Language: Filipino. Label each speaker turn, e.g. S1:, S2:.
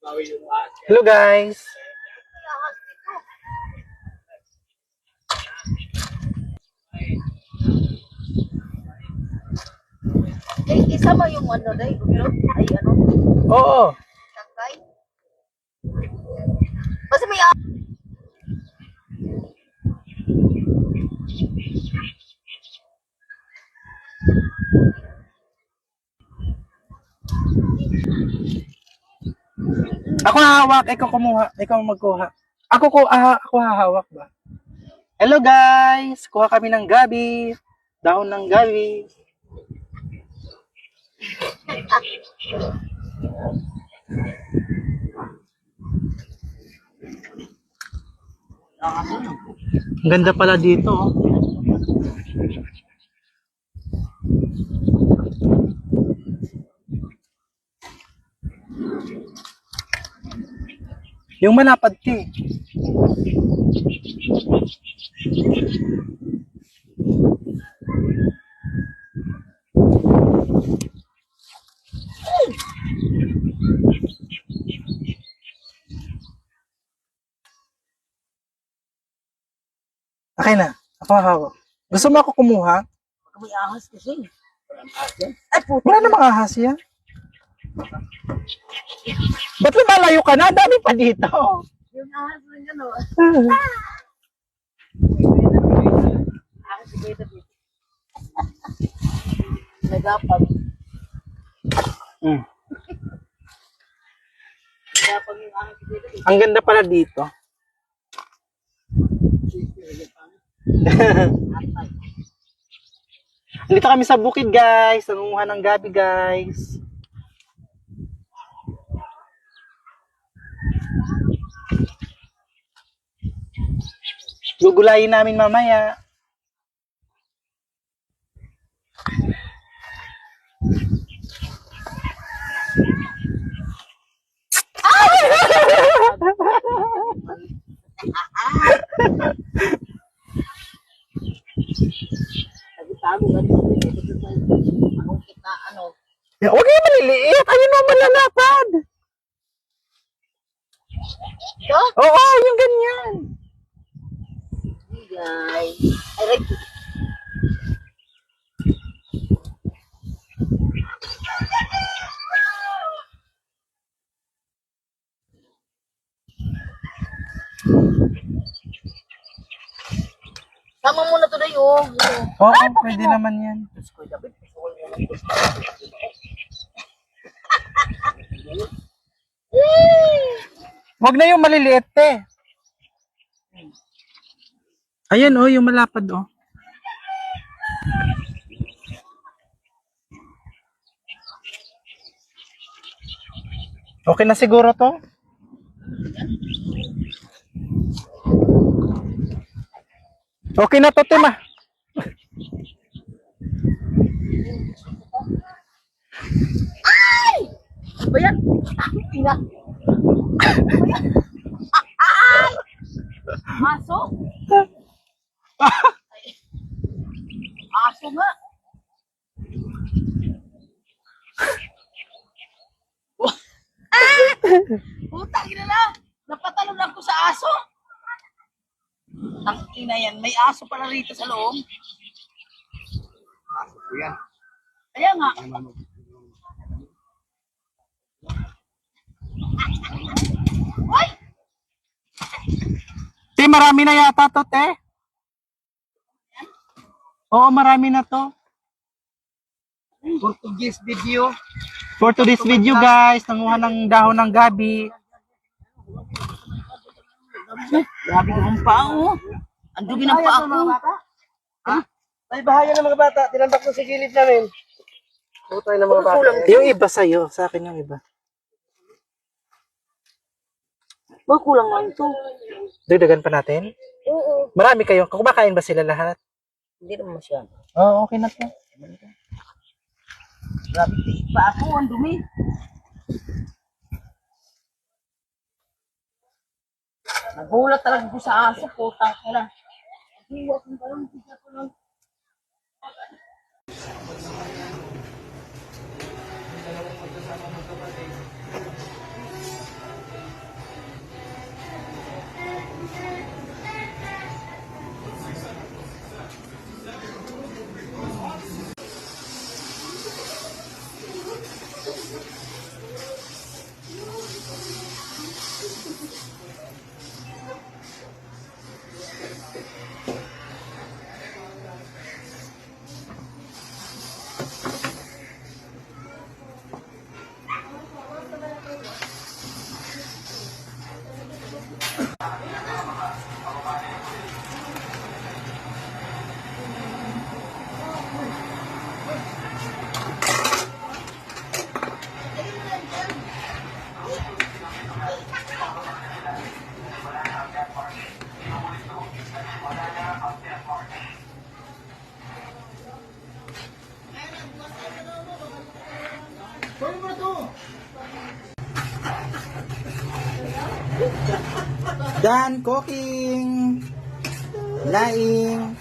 S1: Hello guys!
S2: Eh, isama yung ano na yung ay ano,
S1: Oo!
S2: tangkay. Basta may
S1: Ako hahawak, ikaw kumuha, ikaw magkuha. Ako hahawak ba? Hello guys! Kuha kami ng gabi. Dahon ng gabi. Ang ganda pala dito. Oh. Yung malapad ka eh. Okay na. Ako hahawak. Gusto mo ako kumuha?
S2: may ahas kasi. Ay, puto.
S1: Wala namang ahas yan. Ba't lumalayo ka na? Dami pa dito.
S2: Yung ahas na yan, o. Ahas si Kuya David. Nagapag.
S1: Hmm.
S2: Nagapag yung ahas si Kuya David.
S1: Ang ganda pala dito. Dito kami sa bukid guys. Nangunguha ng gabi guys. Gugulayin namin mamaya.
S2: Nagitago ka rin. Anong kita, ano?
S1: Huwag kayo maliliit. Ayun mo malalapad.
S2: Ito?
S1: Oo, yung ganyan.
S2: Guys. Ay, right. Sama mo na to na yun.
S1: Oo, pwede naman yan.
S2: Kuya David.
S1: Huwag na yung maliliit eh. Ayan oh, yung malapad oh. Okay na siguro to? Okay na to, Tima.
S2: Ano ba yan? Ina. Ano ba yan? Ay! Aso? Ay. Aso nga. Putang ina na. Napatalon ako sa aso. Ang ina yan. May aso pala rito sa loob. Kaya nga. Ay!
S1: Te, marami na yata to, te. Oo, marami na to.
S2: Portuguese video.
S1: For today's video, guys, nanguha ng dahon ng gabi.
S2: Grabe ng paa, oh. Ang dumi ng paa ko.
S1: Ha? May bahaya ng mga bata. Tinambak ko sa gilid namin. Putay ng mga bata. Yung iba sa'yo. Sa akin yung iba.
S2: Kulang nga ito.
S1: Dagdagan pa natin?
S2: Oo.
S1: Marami kayo. Kumakain ba sila lahat?
S2: Hindi naman masyado.
S1: Oo, okay na to.
S2: Grabe pa ako, ang dumi. Nagulat talaga ko sa aso, putang ina. Hiwas mo pa lang, hindi ko lang.
S1: Done cooking. Laing.